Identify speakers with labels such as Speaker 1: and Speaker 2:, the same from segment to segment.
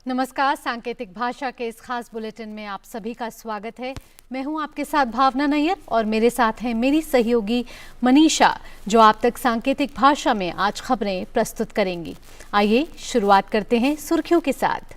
Speaker 1: नमस्कार, सांकेतिक भाषा के इस खास बुलेटिन में आप सभी का स्वागत है। मैं हूं आपके साथ भावना नैयर और मेरे साथ हैं मेरी सहयोगी मनीषा, जो आप तक सांकेतिक भाषा में आज खबरें प्रस्तुत करेंगी। आइए शुरुआत करते हैं सुर्खियों के साथ।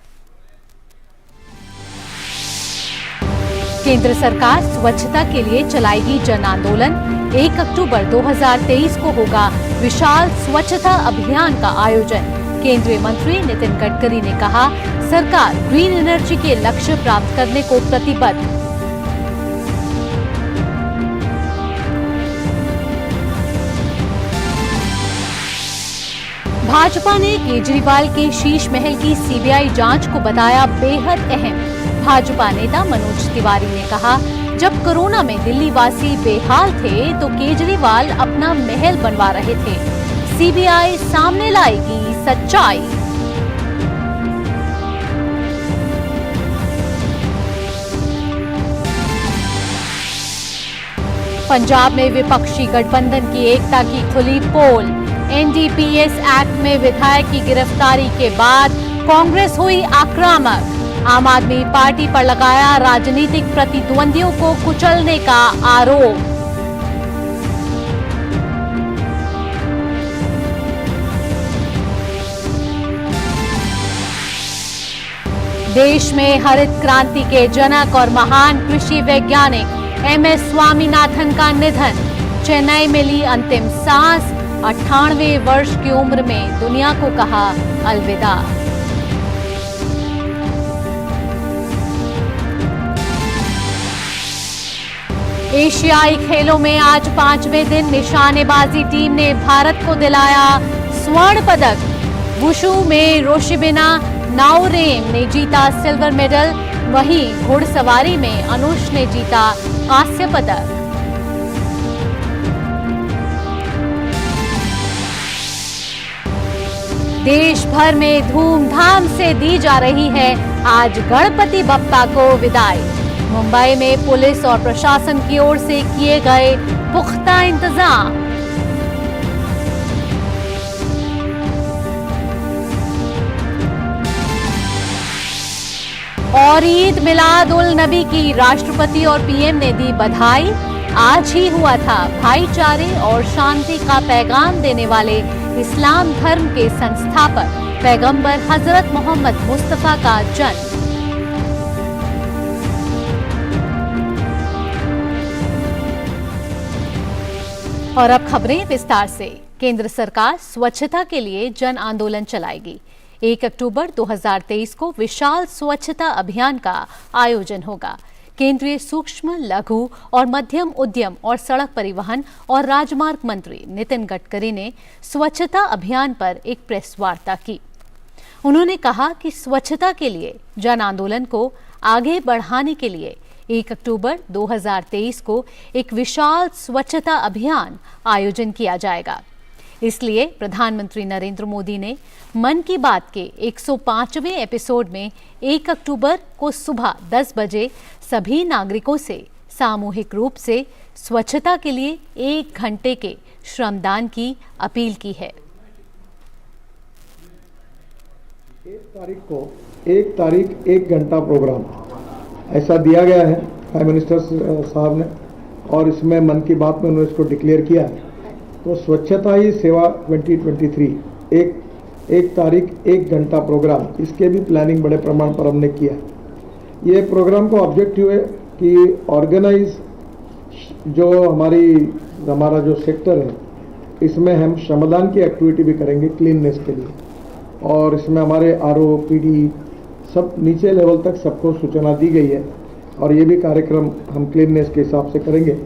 Speaker 1: केंद्र सरकार स्वच्छता के लिए चलाएगी जन आंदोलन। 1 अक्टूबर 2023 को होगा विशाल स्वच्छता अभियान का आयोजन। केंद्रीय मंत्री नितिन गडकरी ने कहा, सरकार ग्रीन एनर्जी के लक्ष्य प्राप्त करने को प्रतिबद्ध। भाजपा ने केजरीवाल के शीश महल की सीबीआई जांच को बताया बेहद अहम। भाजपा नेता मनोज तिवारी ने कहा, जब कोरोना में दिल्ली वासी बेहाल थे तो केजरीवाल अपना महल बनवा रहे थे। सीबीआई सामने लाएगी सच्चाई। पंजाब में विपक्षी गठबंधन की एकता की खुली पोल। एनडीपीएस एक्ट में विधायक की गिरफ्तारी के बाद कांग्रेस हुई आक्रामक। आम आदमी पार्टी पर लगाया राजनीतिक प्रतिद्वंदियों को कुचलने का आरोप। देश में हरित क्रांति के जनक और महान कृषि वैज्ञानिक एमएस स्वामीनाथन का निधन। चेन्नई में ली अंतिम सांस। 98 वर्ष की उम्र में दुनिया को कहा अलविदा। एशियाई खेलों में आज 5वें दिन निशानेबाजी टीम ने भारत को दिलाया स्वर्ण पदक। वुशु में रोशिबिना नाओरेम ने जीता सिल्वर मेडल, वहीं घुड़सवारी में अनुष ने जीता कांस्य पदक। देश भर में धूमधाम से दी जा रही है आज गणपति बप्पा को विदाई। मुंबई में पुलिस और प्रशासन की ओर से किए गए पुख्ता इंतजाम। और ईद मिलाद उल नबी की राष्ट्रपति और पीएम ने दी बधाई। आज ही हुआ था भाईचारे और शांति का पैगाम देने वाले इस्लाम धर्म के संस्थापक पैगंबर हजरत मोहम्मद मुस्तफा का जन्म। और अब खबरें विस्तार से। केंद्र सरकार स्वच्छता के लिए जन आंदोलन चलाएगी। 1 अक्टूबर 2023 को विशाल स्वच्छता अभियान का आयोजन होगा। केंद्रीय सूक्ष्म, लघु और मध्यम उद्यम और सड़क परिवहन और राजमार्ग मंत्री नितिन गडकरी ने स्वच्छता अभियान पर एक प्रेस वार्ता की। उन्होंने कहा कि स्वच्छता के लिए जन आंदोलन को आगे बढ़ाने के लिए 1 अक्टूबर 2023 को एक विशाल स्वच्छता अभियान आयोजन किया जाएगा। इसलिए प्रधानमंत्री नरेंद्र मोदी ने मन की बात के 105वें एपिसोड में 1 अक्टूबर को सुबह 10 बजे सभी नागरिकों से सामूहिक रूप से स्वच्छता के लिए 1 घंटे के श्रमदान की अपील की है।
Speaker 2: 1 तारीख 1 घंटा प्रोग्राम ऐसा दिया गया है प्राइम मिनिस्टर साहब ने, और इसमें मन की बात में उन्होंने इसको डिक्लेयर किया है। तो स्वच्छता ही सेवा 2023 1 तारीख 1 घंटा प्रोग्राम, इसके भी प्लानिंग बड़े प्रमाण पर हमने किया। ये प्रोग्राम का ऑब्जेक्टिव है कि ऑर्गेनाइज जो हमारा जो सेक्टर है, इसमें हम श्रमदान की एक्टिविटी भी करेंगे क्लीननेस के लिए, और इसमें हमारे आरओ, पीडी सब नीचे लेवल तक सबको सूचना दी गई है, और ये भी कार्यक्रम हम क्लीननेस के हिसाब से करेंगे।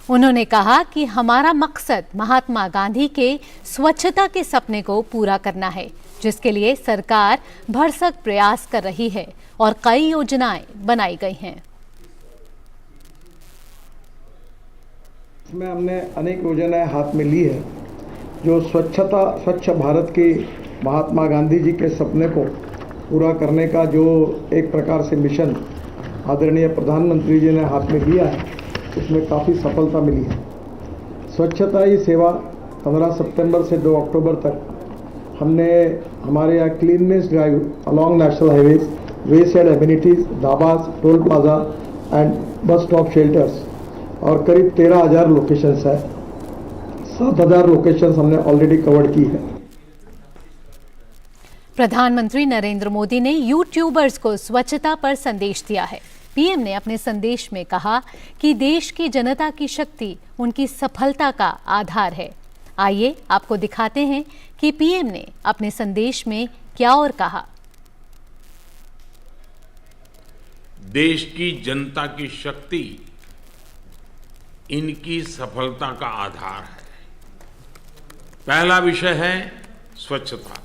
Speaker 1: उन्होंने कहा कि हमारा मकसद महात्मा गांधी के स्वच्छता के सपने को पूरा करना है, जिसके लिए सरकार भरसक प्रयास कर रही है और कई योजनाएं बनाई गई हैं।
Speaker 2: इसमें हमने अनेक योजनाएं हाथ में ली है, जो स्वच्छ भारत की महात्मा गांधी जी के सपने को पूरा करने का जो एक प्रकार से मिशन आदरणीय प्रधानमंत्री जी ने हाथ में लिया है, उसमें काफ़ी सफलता मिली है। स्वच्छता ही सेवा 15 सितंबर से 2 अक्टूबर तक हमने हमारे यहाँ cleanliness drive along national highways, way side amenities, dhabas, toll plaza and bus stop shelters और करीब 13,000 लोकेशंस है। 7,000 लोकेशंस हमने ऑलरेडी कवर्ड की है।
Speaker 1: प्रधानमंत्री नरेंद्र मोदी ने यूट्यूबर्स को स्वच्छता पर संदेश दिया है। पीएम ने अपने संदेश में कहा कि देश की जनता की शक्ति उनकी सफलता का आधार है। आइए आपको दिखाते हैं कि पीएम ने अपने संदेश में क्या और कहा।
Speaker 3: देश की जनता की शक्ति इनकी सफलता का आधार है। पहला विषय है स्वच्छता।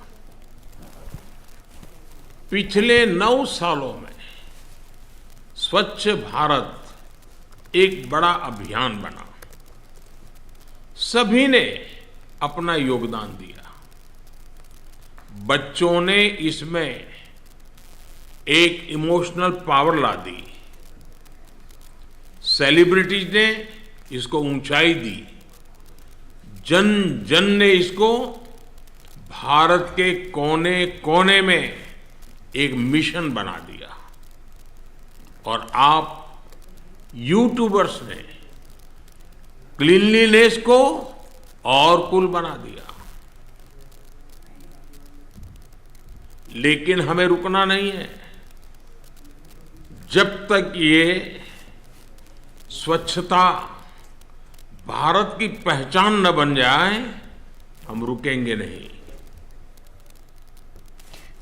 Speaker 3: पिछले 9 सालों में स्वच्छ भारत एक बड़ा अभियान बना। सभी ने अपना योगदान दिया। बच्चों ने इसमें एक इमोशनल पावर ला दी। सेलिब्रिटीज ने इसको ऊंचाई दी। जन जन ने इसको भारत के कोने कोने में एक मिशन बना दिया। और आप यूट्यूबर्स ने क्लीनलीनेस को और कूल बना दिया। लेकिन हमें रुकना नहीं है। जब तक ये स्वच्छता भारत की पहचान न बन जाए, हम रुकेंगे नहीं।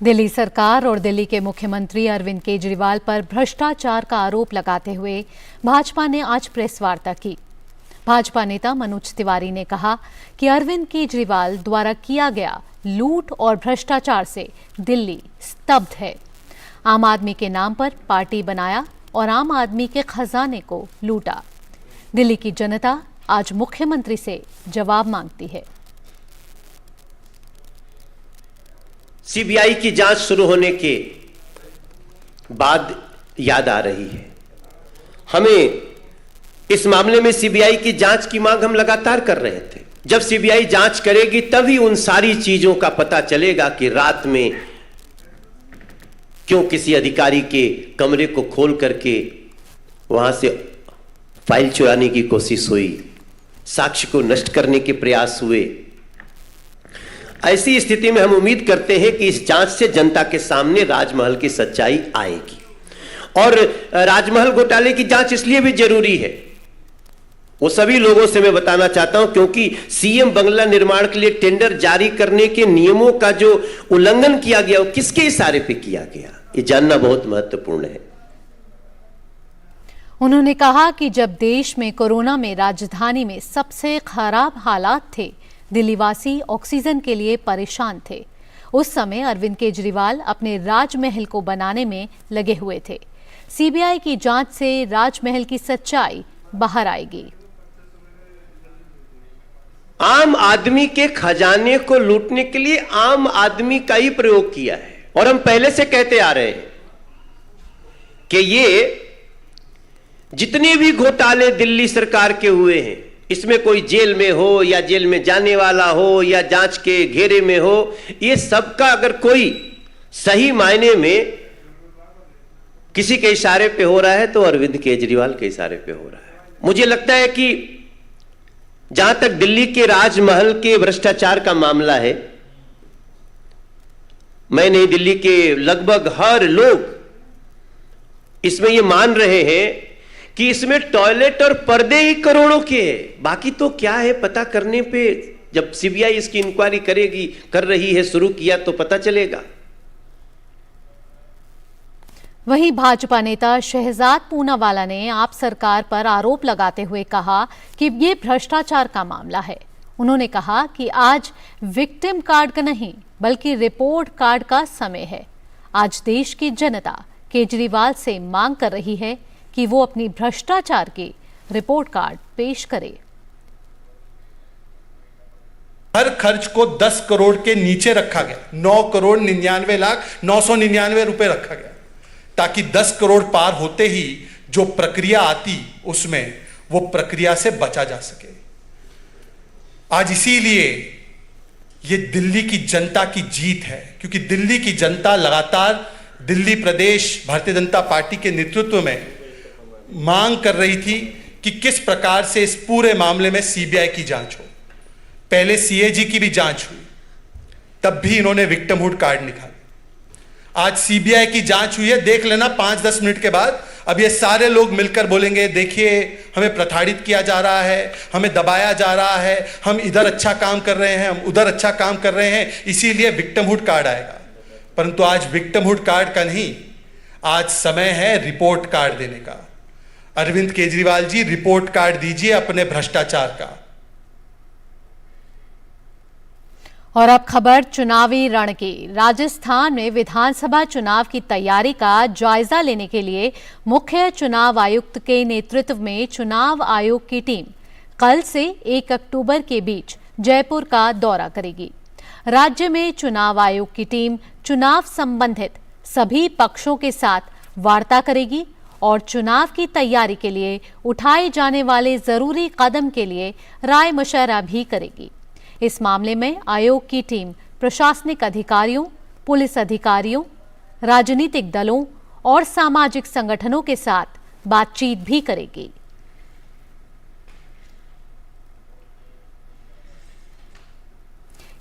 Speaker 1: दिल्ली सरकार और दिल्ली के मुख्यमंत्री अरविंद केजरीवाल पर भ्रष्टाचार का आरोप लगाते हुए भाजपा ने आज प्रेस वार्ता की। भाजपा नेता मनोज तिवारी ने कहा कि अरविंद केजरीवाल द्वारा किया गया लूट और भ्रष्टाचार से दिल्ली स्तब्ध है। आम आदमी के नाम पर पार्टी बनाया और आम आदमी के खजाने को लूटा। दिल्ली की जनता आज मुख्यमंत्री से जवाब मांगती है।
Speaker 4: सीबीआई की जांच शुरू होने के बाद याद आ रही है, हमें इस मामले में सीबीआई की जांच की मांग हम लगातार कर रहे थे। जब सीबीआई जांच करेगी तभी उन सारी चीजों का पता चलेगा कि रात में क्यों किसी अधिकारी के कमरे को खोल करके वहां से फाइल चुराने की कोशिश हुई, साक्ष्य को नष्ट करने के प्रयास हुए। ऐसी स्थिति में हम उम्मीद करते हैं कि इस जांच से जनता के सामने राजमहल की सच्चाई आएगी। और राजमहल घोटाले की जांच इसलिए भी जरूरी है, वो सभी लोगों से मैं बताना चाहता हूं, क्योंकि सीएम बंगला निर्माण के लिए टेंडर जारी करने के नियमों का जो उल्लंघन किया गया वो किसके इशारे पे किया गया, ये जानना बहुत महत्वपूर्ण है।
Speaker 1: उन्होंने कहा कि जब देश में कोरोना में राजधानी में सबसे खराब हालात थे, दिल्लीवासी ऑक्सीजन के लिए परेशान थे। उस समय अरविंद केजरीवाल अपने राजमहल को बनाने में लगे हुए थे। सीबीआई की जांच से राजमहल की सच्चाई बाहर आएगी।
Speaker 4: आम आदमी के खजाने को लूटने के लिए आम आदमी का ही प्रयोग किया है। और हम पहले से कहते आ रहे हैं कि ये जितने भी घोटाले दिल्ली सरकार के हुए हैं, इसमें कोई जेल में हो या जेल में जाने वाला हो या जांच के घेरे में हो, ये सबका अगर कोई सही मायने में किसी के इशारे पे हो रहा है तो अरविंद केजरीवाल के इशारे पे हो रहा है। मुझे लगता है कि जहां तक दिल्ली के राजमहल के भ्रष्टाचार का मामला है, मैं नहीं, दिल्ली के लगभग हर लोग इसमें यह मान रहे हैं कि इसमें टॉयलेट और पर्दे ही करोड़ों के हैं। बाकी तो क्या है पता करने पे, जब सीबीआई इसकी इंक्वायरी करेगी, कर रही है, शुरू किया तो पता चलेगा।
Speaker 1: वहीं भाजपा नेता शहजाद पूनावाला ने आप सरकार पर आरोप लगाते हुए कहा कि ये भ्रष्टाचार का मामला है। उन्होंने कहा कि आज विक्टिम कार्ड का नहीं बल्कि रिपोर्ट कार्ड का समय है। आज देश की जनता केजरीवाल से मांग कर रही है कि वो अपनी भ्रष्टाचार की रिपोर्ट कार्ड पेश करे।
Speaker 5: हर खर्च को 10 करोड़ के नीचे रखा गया। 9,99,999 रुपए रखा गया, ताकि 10 करोड़ पार होते ही जो प्रक्रिया आती उसमें वो प्रक्रिया से बचा जा सके। आज इसीलिए ये दिल्ली की जनता की जीत है, क्योंकि दिल्ली की जनता लगातार दिल्ली प्रदेश भारतीय जनता पार्टी के नेतृत्व में मांग कर रही थी कि किस प्रकार से इस पूरे मामले में सीबीआई की जांच हो। पहले सीएजी की भी जांच हुई, तब भी इन्होंने विक्टिमहुड कार्ड निकाला। आज सीबीआई की जांच हुई है, देख लेना 5-10 मिनट के बाद अब ये सारे लोग मिलकर बोलेंगे देखिए हमें प्रताड़ित किया जा रहा है, हमें दबाया जा रहा है, हम इधर अच्छा काम कर रहे हैं, हम उधर अच्छा काम कर रहे हैं, इसीलिए विक्टिमहुड कार्ड आएगा। परंतु आज विक्टिमहुड कार्ड का नहीं, आज समय है रिपोर्ट कार्ड देने का। अरविंद केजरीवाल जी, रिपोर्ट कार्ड दीजिए अपने भ्रष्टाचार का।
Speaker 1: और अब खबर चुनावी रण की। राजस्थान में विधानसभा चुनाव की तैयारी का जायजा लेने के लिए मुख्य चुनाव आयुक्त के नेतृत्व में चुनाव आयोग की टीम कल से 1 अक्टूबर के बीच जयपुर का दौरा करेगी। राज्य में चुनाव आयोग की टीम चुनाव संबंधित सभी पक्षों के साथ वार्ता करेगी और चुनाव की तैयारी के लिए उठाए जाने वाले जरूरी कदम के लिए राय मशवरा भी करेगी। इस मामले में आयोग की टीम प्रशासनिक अधिकारियों, पुलिस अधिकारियों, राजनीतिक दलों और सामाजिक संगठनों के साथ बातचीत भी करेगी।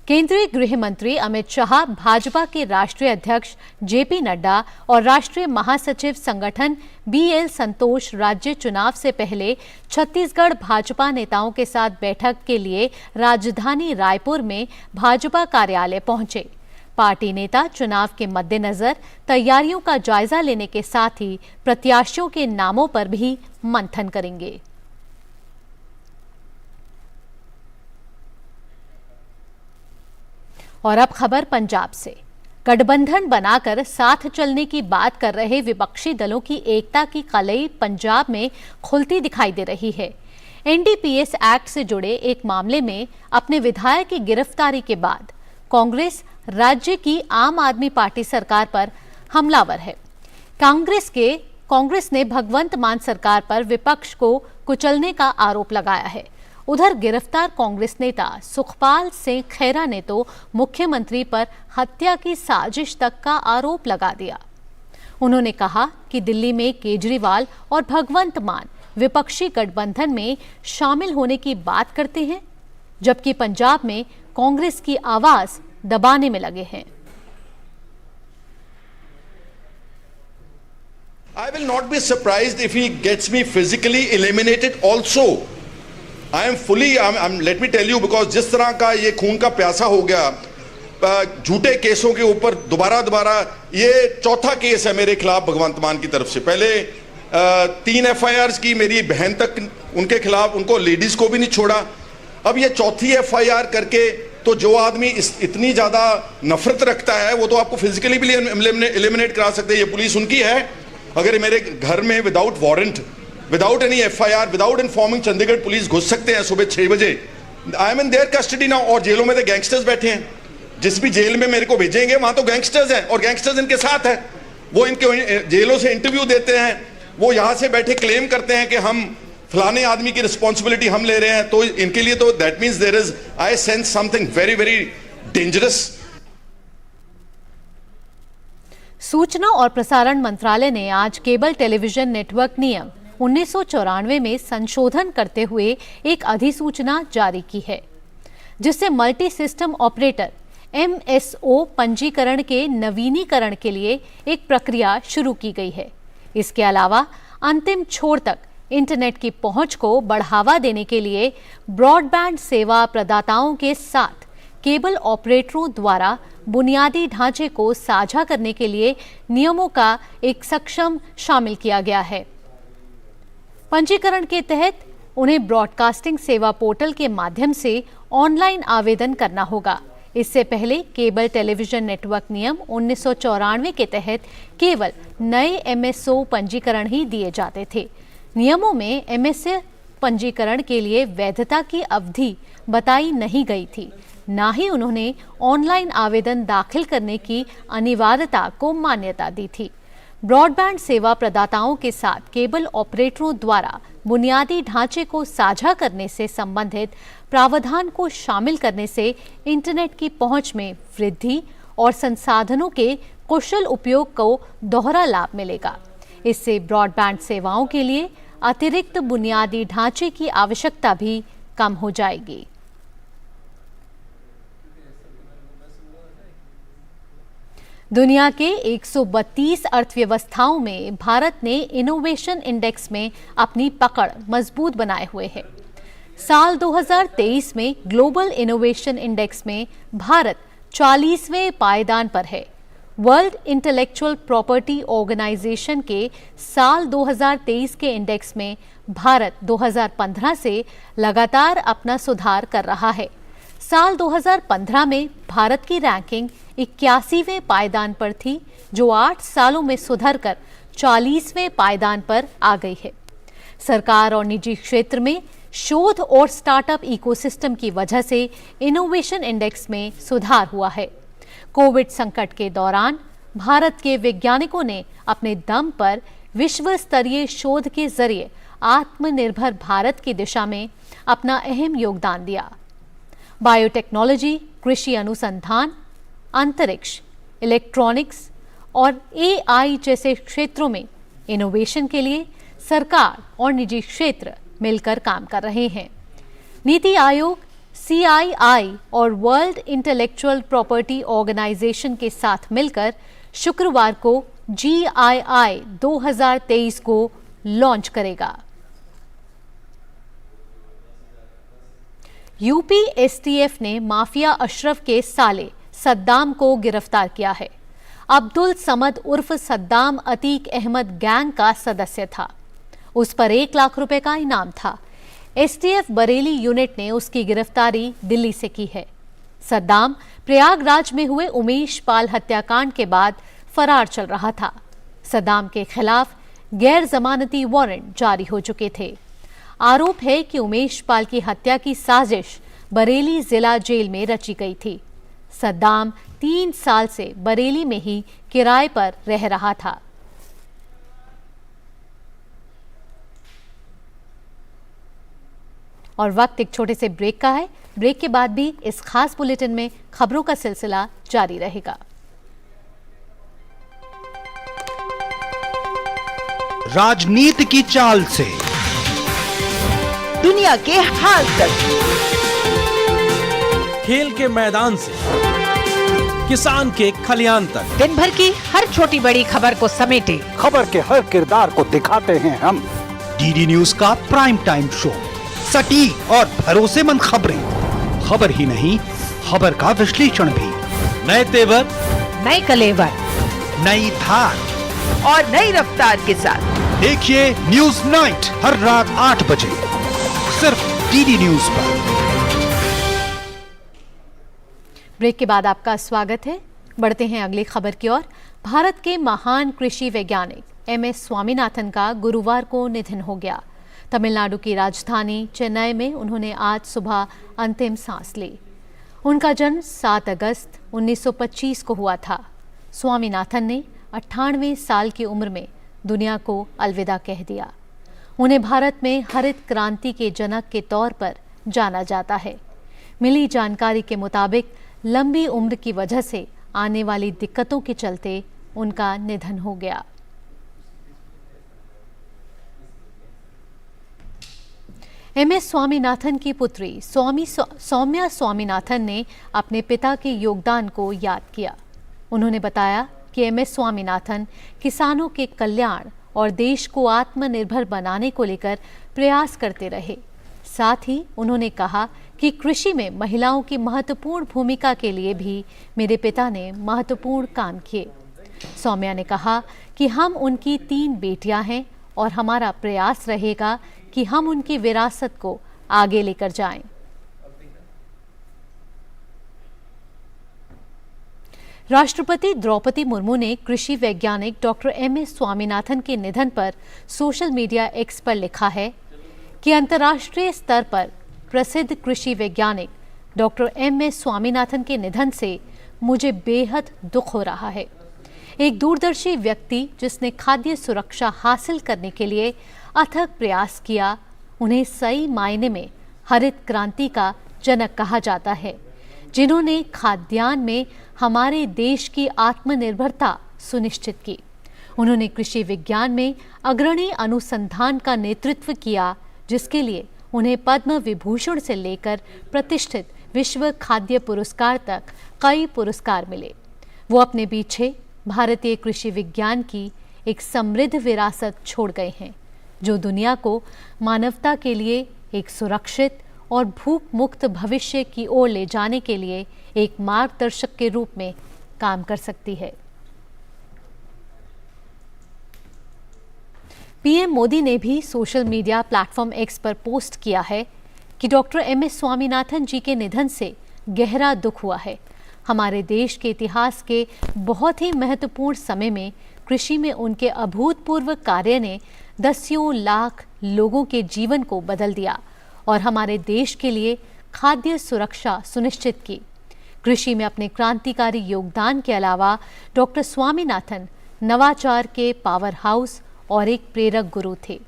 Speaker 1: केंद्रीय गृह मंत्री अमित शाह, भाजपा के राष्ट्रीय अध्यक्ष जेपी नड्डा और राष्ट्रीय महासचिव संगठन बीएल संतोष राज्य चुनाव से पहले छत्तीसगढ़ भाजपा नेताओं के साथ बैठक के लिए राजधानी रायपुर में भाजपा कार्यालय पहुंचे। पार्टी नेता चुनाव के मद्देनजर तैयारियों का जायजा लेने के साथ ही प्रत्याशियों के नामों पर भी मंथन करेंगे। और अब खबर पंजाब से। गठबंधन बनाकर साथ चलने की बात कर रहे विपक्षी दलों की एकता की कलई पंजाब में खुलती दिखाई दे रही है। एनडीपीएस एक्ट से जुड़े एक मामले में अपने विधायक की गिरफ्तारी के बाद कांग्रेस राज्य की आम आदमी पार्टी सरकार पर हमलावर है। कांग्रेस ने भगवंत मान सरकार पर विपक्ष को कुचलने का आरोप लगाया है। उधर गिरफ्तार कांग्रेस नेता सुखपाल सिंह खैरा ने तो मुख्यमंत्री पर हत्या की साजिश तक का आरोप लगा दिया। उन्होंने कहा कि दिल्ली में केजरीवाल और भगवंत मान विपक्षी गठबंधन में शामिल होने की बात करते हैं, जबकि पंजाब में कांग्रेस की आवाज दबाने में लगे हैं।
Speaker 6: I will not be surprised if he gets me physically eliminated also. I am fully, let me tell you, because जिस तरह का ये खून का प्यासा हो गया झूठे केसों के ऊपर दोबारा ये चौथा केस है मेरे खिलाफ भगवंत मान की तरफ से। पहले 3 FIRs की मेरी बहन तक उनके खिलाफ, उनको लेडीज को भी नहीं छोड़ा। अब ये चौथी FIR करके तो जो आदमी इतनी ज्यादा नफरत रखता है वो तो आपको फिजिकली भी एलिमिनेट करा सकते हैं। ये पुलिस उनकी है। अगर मेरे घर में without warrant, without any FIR, without informing Chandigarh police घुस सकते हैं सुबह 6 बजे। I am in their custody now. और जेलों में तो गैंगस्टर्स बैठे हैं। जिस भी जेल में मेरे को भेजेंगे वहां तो गैंगस्टर्स हैं और गैंगस्टर्स इनके साथ हैं। वो इनके जेलों से इंटरव्यू देते हैं, वो यहां से बैठे क्लेम करते हैं कि हम फलाने आदमी की रिस्पॉन्सिबिलिटी हम ले रहे हैं। तो इनके लिए तो that means there is, I sense something very very dangerous.
Speaker 1: सूचना और प्रसारण मंत्रालय ने आज केबल टेलीविजन नेटवर्क नियम 1994 में संशोधन करते हुए एक अधिसूचना जारी की है, जिससे मल्टी सिस्टम ऑपरेटर MSO पंजीकरण के नवीनीकरण के लिए एक प्रक्रिया शुरू की गई है। इसके अलावा अंतिम छोर तक इंटरनेट की पहुंच को बढ़ावा देने के लिए ब्रॉडबैंड सेवा प्रदाताओं के साथ केबल ऑपरेटरों द्वारा बुनियादी ढांचे को साझा करने के लिए नियमों का एक सक्षम शामिल किया गया है। पंजीकरण के तहत उन्हें ब्रॉडकास्टिंग सेवा पोर्टल के माध्यम से ऑनलाइन आवेदन करना होगा। इससे पहले केबल टेलीविजन नेटवर्क नियम 1994 के तहत केवल नए MSO पंजीकरण ही दिए जाते थे। नियमों में MSO पंजीकरण के लिए वैधता की अवधि बताई नहीं गई थी, ना ही उन्होंने ऑनलाइन आवेदन दाखिल करने की अनिवार्यता को मान्यता दी थी। ब्रॉडबैंड सेवा प्रदाताओं के साथ केबल ऑपरेटरों द्वारा बुनियादी ढांचे को साझा करने से संबंधित प्रावधान को शामिल करने से इंटरनेट की पहुंच में वृद्धि और संसाधनों के कुशल उपयोग को दोहरा लाभ मिलेगा। इससे ब्रॉडबैंड सेवाओं के लिए अतिरिक्त बुनियादी ढांचे की आवश्यकता भी कम हो जाएगी। दुनिया के 132 अर्थव्यवस्थाओं में भारत ने इनोवेशन इंडेक्स में अपनी पकड़ मजबूत बनाए हुए है। साल 2023 में ग्लोबल इनोवेशन इंडेक्स में भारत 40वें पायदान पर है। वर्ल्ड इंटेलेक्चुअल प्रॉपर्टी ऑर्गेनाइजेशन के साल 2023 के इंडेक्स में भारत 2015 से लगातार अपना सुधार कर रहा है। साल 2015 में भारत की रैंकिंग 81वें पायदान पर थी, जो 8 सालों में सुधरकर 40वें पायदान पर आ गई है। सरकार और निजी क्षेत्र में शोध और स्टार्टअप इकोसिस्टम की वजह से इनोवेशन इंडेक्स में सुधार हुआ है। कोविड संकट के दौरान भारत के वैज्ञानिकों ने अपने दम पर विश्व स्तरीय शोध के जरिए आत्मनिर्भर भारत की दिशा में अपना अहम योगदान दिया। बायोटेक्नोलॉजी, कृषि अनुसंधान, अंतरिक्ष, इलेक्ट्रॉनिक्स और एआई जैसे क्षेत्रों में इनोवेशन के लिए सरकार और निजी क्षेत्र मिलकर काम कर रहे हैं। नीति आयोग, CII और वर्ल्ड इंटेलेक्चुअल प्रॉपर्टी ऑर्गेनाइजेशन के साथ मिलकर शुक्रवार को GII 2023 को लॉन्च करेगा। यूपी STF ने माफिया अशरफ के साले सद्दाम को गिरफ्तार किया है। अब्दुल समद उर्फ सद्दाम अतीक अहमद गैंग का सदस्य था। उस पर 1 लाख रुपए का इनाम था। STF बरेली यूनिट ने उसकी गिरफ्तारी दिल्ली से की है। सद्दाम प्रयागराज में हुए उमेश पाल हत्याकांड के बाद फरार चल रहा था। सद्दाम के खिलाफ गैर जमानती वारंट जारी हो चुके थे। आरोप है कि उमेश पाल की हत्या की साजिश बरेली जिला जेल में रची गई थी। सद्दाम 3 साल से बरेली में ही किराए पर रह रहा था। और वक्त एक छोटे से ब्रेक का है। ब्रेक के बाद भी इस खास बुलेटिन में खबरों का सिलसिला जारी रहेगा।
Speaker 7: राजनीति की चाल से
Speaker 8: दुनिया के हाल तक,
Speaker 9: खेल के मैदान से किसान के खलियान तक,
Speaker 8: दिन भर की हर छोटी बड़ी खबर को समेटे
Speaker 7: खबर के हर किरदार को दिखाते हैं हम। डीडी न्यूज का प्राइम टाइम शो, सटीक और भरोसेमंद खबरें, खबर ही नहीं खबर का विश्लेषण भी,
Speaker 9: नए तेवर,
Speaker 8: नए कलेवर,
Speaker 7: नई धार
Speaker 8: और नई रफ्तार के साथ
Speaker 7: देखिए न्यूज नाइट हर रात 8 बजे सिर्फ डीडी न्यूज पर।
Speaker 1: ब्रेक के बाद आपका स्वागत है। बढ़ते हैं अगली खबर की ओर। भारत के महान कृषि वैज्ञानिक MS स्वामीनाथन का गुरुवार को निधन हो गया। तमिलनाडु की राजधानी चेन्नई में उन्होंने आज सुबह अंतिम सांस ली। उनका जन्म 7 अगस्त 1925 को हुआ था। स्वामीनाथन ने 98 साल की उम्र में दुनिया को अलविदा कह दिया। उन्हें भारत में हरित क्रांति के जनक के तौर पर जाना जाता है। मिली जानकारी के मुताबिक लंबी उम्र की वजह से आने वाली दिक्कतों के चलते उनका निधन हो गया। MS स्वामीनाथन की पुत्री सौम्या स्वामीनाथन ने अपने पिता के योगदान को याद किया। उन्होंने बताया कि MS स्वामीनाथन किसानों के कल्याण और देश को आत्मनिर्भर बनाने को लेकर प्रयास करते रहे। साथ ही उन्होंने कहा कि कृषि में महिलाओं की महत्वपूर्ण भूमिका के लिए भी मेरे पिता ने महत्वपूर्ण काम किए। सौम्या ने कहा कि हम उनकी 3 बेटियां हैं और हमारा प्रयास रहेगा कि हम उनकी विरासत को आगे लेकर जाएं। राष्ट्रपति द्रौपदी मुर्मू ने कृषि वैज्ञानिक डॉक्टर MS स्वामीनाथन के निधन पर सोशल मीडिया X पर लिखा है कि अंतर्राष्ट्रीय स्तर पर प्रसिद्ध कृषि वैज्ञानिक डॉक्टर MS स्वामीनाथन के निधन से मुझे बेहद दुख हो रहा है। एक दूरदर्शी व्यक्ति जिसने खाद्य सुरक्षा हासिल करने के लिए अथक प्रयास किया, उन्हें सही मायने में हरित क्रांति का जनक कहा जाता है, जिन्होंने खाद्यान्न में हमारे देश की आत्मनिर्भरता सुनिश्चित की। उन्होंने कृषि विज्ञान में अग्रणी अनुसंधान का नेतृत्व किया, जिसके लिए उन्हें पद्म विभूषण से लेकर प्रतिष्ठित विश्व खाद्य पुरस्कार तक कई पुरस्कार मिले। वो अपने पीछे भारतीय कृषि विज्ञान की एक समृद्ध विरासत छोड़ गए हैं, जो दुनिया को मानवता के लिए एक सुरक्षित और भूख मुक्त भविष्य की ओर ले जाने के लिए एक मार्गदर्शक के रूप में काम कर सकती है। पीएम मोदी ने भी सोशल मीडिया प्लेटफॉर्म एक्स पर पोस्ट किया है कि डॉक्टर एम.एस. स्वामीनाथन जी के निधन से गहरा दुख हुआ है। हमारे देश के इतिहास के बहुत ही महत्वपूर्ण समय में कृषि में उनके अभूतपूर्व कार्य ने दसियों लाख लोगों के जीवन को बदल दिया और हमारे देश के लिए खाद्य सुरक्षा सुनिश्चित की। कृषि में अपने क्रांतिकारी योगदान के अलावा डॉक्टर स्वामीनाथन नवाचार के पावर हाउस और एक प्रेरक गुरु थे।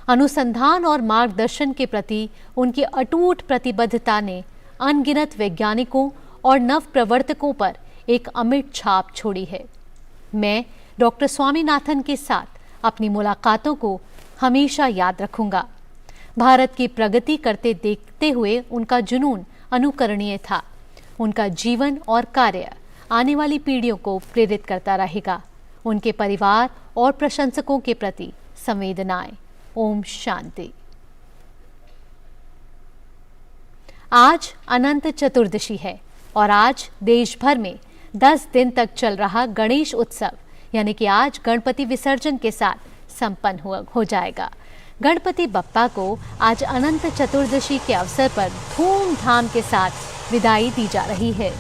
Speaker 1: अनुसंधान और मार्गदर्शन के प्रति उनकी अटूट प्रतिबद्धता ने अनगिनत वैज्ञानिकों और नव प्रवर्तकों पर एक अमिट छाप छोड़ी है। मैं डॉक्टर स्वामीनाथन के साथ अपनी मुलाकातों को हमेशा याद रखूंगा। भारत की प्रगति करते देखते हुए उनका जुनून अनुकरणीय था। उनका जीवन और कार्य आने वाली पीढ़ियों को प्रेरित करता रहेगा। उनके परिवार और प्रशंसकों के प्रति संवेदनाएं। ओम शांति। आज अनंत चतुर्दशी है और आज देश भर में 10 दिन तक चल रहा गणेश उत्सव यानी कि आज गणपति विसर्जन के साथ संपन्न हो जाएगा। गणपति बप्पा को आज अनंत चतुर्दशी के अवसर पर धूमधाम के साथ विदाई दी जा रही है।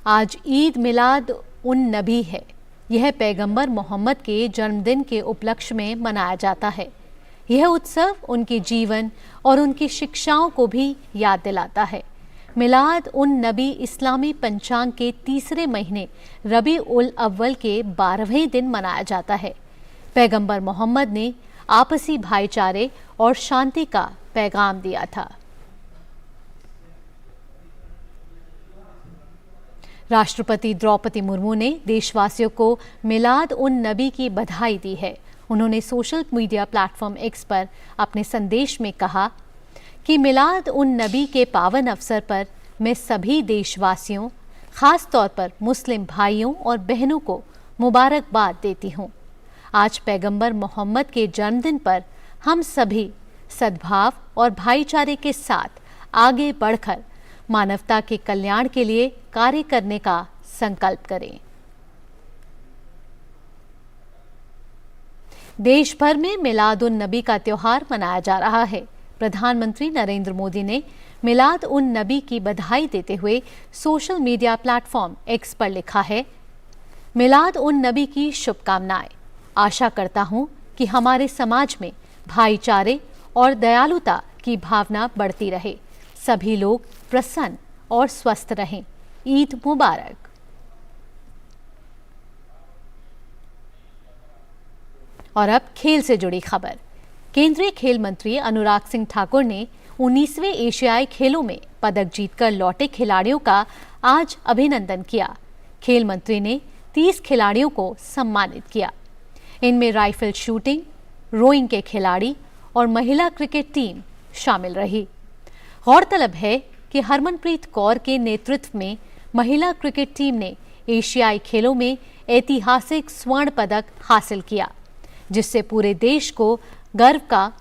Speaker 1: आज ईद मिलाद उन नबी है। यह पैगंबर मोहम्मद के जन्मदिन के उपलक्ष्य में मनाया जाता है। यह उत्सव उनके जीवन और उनकी शिक्षाओं को भी याद दिलाता है। मिलाद उन नबी इस्लामी पंचांग के तीसरे महीने रबी उल अव्वल के 12वें दिन मनाया जाता है। पैगंबर मोहम्मद ने आपसी भाईचारे और शांति का पैगाम दिया था। राष्ट्रपति द्रौपदी मुर्मू ने देशवासियों को मिलाद उन नबी की बधाई दी है। उन्होंने सोशल मीडिया प्लेटफॉर्म एक्स पर अपने संदेश में कहा कि मिलाद उन नबी के पावन अवसर पर मैं सभी देशवासियों, खास तौर पर मुस्लिम भाइयों और बहनों को मुबारकबाद देती हूँ। आज पैगंबर मोहम्मद के जन्मदिन पर हम सभी सद्भाव और भाईचारे के साथ आगे बढ़कर मानवता के कल्याण के लिए कार्य करने का संकल्प करें। देश भर में मिलाद उन नबी का त्योहार मनाया जा रहा है। प्रधानमंत्री नरेंद्र मोदी ने मिलाद उन नबी की बधाई देते हुए सोशल मीडिया प्लेटफॉर्म एक्स पर लिखा है, मिलाद उन नबी की शुभकामनाएं। आशा करता हूं कि हमारे समाज में भाईचारे और दयालुता की भावना बढ़ती रहे। सभी लोग प्रसन्न और स्वस्थ रहें। ईद मुबारक। और अब खेल से जुड़ी खबर। केंद्रीय खेल मंत्री अनुराग सिंह ठाकुर ने 19वें एशियाई खेलों में पदक जीतकर लौटे खिलाड़ियों का आज अभिनंदन किया। खेल मंत्री ने 30 खिलाड़ियों को सम्मानित किया। इनमें राइफल शूटिंग, रोइंग के खिलाड़ी और महिला क्रिकेट टीम शामिल रही। गौरतलब है कि हरमनप्रीत कौर के नेतृत्व में महिला क्रिकेट टीम ने एशियाई खेलों में ऐतिहासिक स्वर्ण पदक हासिल किया, जिससे पूरे देश को गर्व का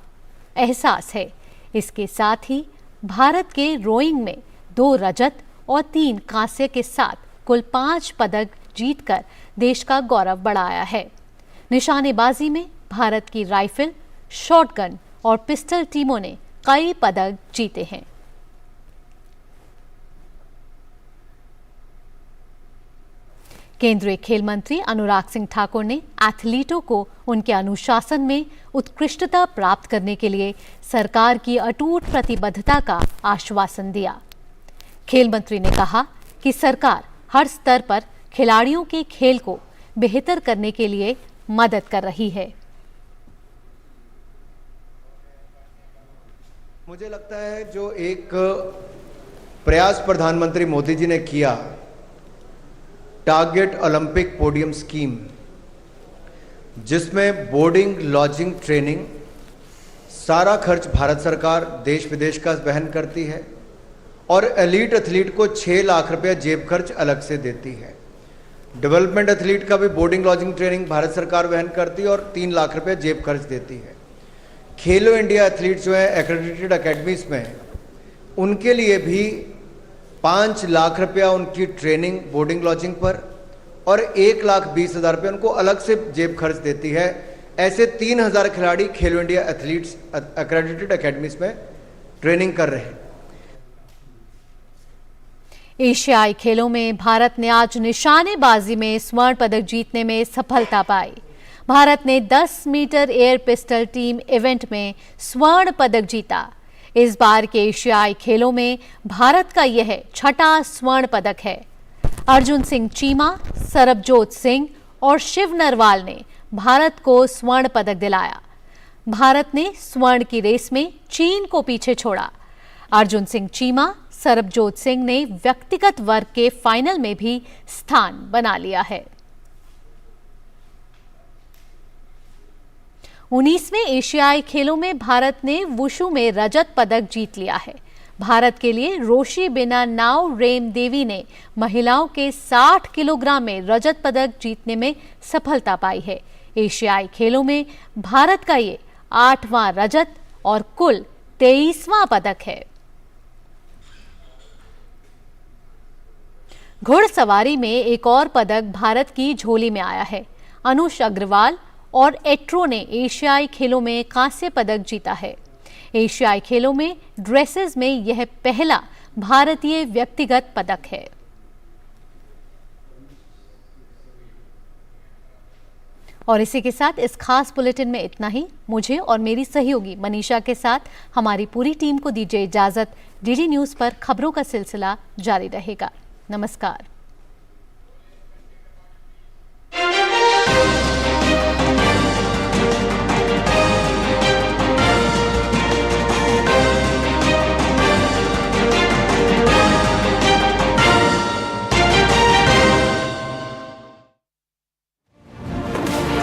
Speaker 1: एहसास है। इसके साथ ही भारत के रोइंग में 2 रजत और 3 कांस्य के साथ कुल 5 पदक जीतकर देश का गौरव बढ़ाया है। निशानेबाजी में भारत की राइफल, शॉटगन और पिस्टल टीमों ने कई पदक जीते हैं। केंद्रीय खेल मंत्री अनुराग सिंह ठाकुर ने एथलीटों को उनके अनुशासन में उत्कृष्टता प्राप्त करने के लिए सरकार की अटूट प्रतिबद्धता का आश्वासन दिया। खेल मंत्री ने कहा कि सरकार हर स्तर पर खिलाड़ियों के खेल को बेहतर करने के लिए मदद कर रही है।
Speaker 10: मुझे लगता है जो एक प्रयास प्रधानमंत्री मोदी जी ने किया, टारगेट ओलंपिक पोडियम स्कीम, जिसमें बोर्डिंग, लॉजिंग, ट्रेनिंग सारा खर्च भारत सरकार देश विदेश का वहन करती है और एलीट एथलीट को 6 लाख रुपया जेब खर्च अलग से देती है। डेवलपमेंट एथलीट का भी बोर्डिंग, लॉजिंग, ट्रेनिंग भारत सरकार वहन करती है और 3 लाख रुपया जेब खर्च देती है। खेलो इंडिया एथलीट जो है एक्रेडिटेड अकेडमीज में, उनके लिए भी 5 लाख रुपया उनकी ट्रेनिंग, बोर्डिंग, लॉजिंग पर और 1,20,000 रुपये उनको अलग से जेब खर्च देती है। ऐसे 3,000 खिलाड़ी खेलो इंडिया एथलीट्स एक्रेडिटेड अकेडमीज में ट्रेनिंग कर रहे हैं।
Speaker 1: एशियाई खेलों में भारत ने आज निशानेबाजी में स्वर्ण पदक जीतने में सफलता पाई। भारत ने 10 metre air pistol team event में स्वर्ण पदक जीता। इस बार के एशियाई खेलों में भारत का यह 6वां स्वर्ण पदक है। अर्जुन सिंह चीमा, सरबजोत सिंह और शिव नरवाल ने भारत को स्वर्ण पदक दिलाया। भारत ने स्वर्ण की रेस में चीन को पीछे छोड़ा। अर्जुन सिंह चीमा, सरबजोत सिंह ने व्यक्तिगत वर्ग के फाइनल में भी स्थान बना लिया है। 19वें एशियाई खेलों में भारत ने वुशु में रजत पदक जीत लिया है। भारत के लिए रोशी बिना नाव रेम देवी ने महिलाओं के 60 किलोग्राम में रजत पदक जीतने में सफलता पाई है। एशियाई खेलों में भारत का ये 8वां रजत और कुल 23वां पदक है। घुड़सवारी में एक और पदक भारत की झोली में आया है। अनुष अग्रवाल और एट्रो ने एशियाई खेलों में कांस्य पदक जीता है। एशियाई खेलों में ड्रेसेस में यह पहला भारतीय व्यक्तिगत पदक है। और इसी के साथ इस खास बुलेटिन में इतना ही। मुझे और मेरी सहयोगी मनीषा के साथ हमारी पूरी टीम को दीजिए इजाजत। डीडी न्यूज़ पर खबरों का सिलसिला जारी रहेगा। नमस्कार।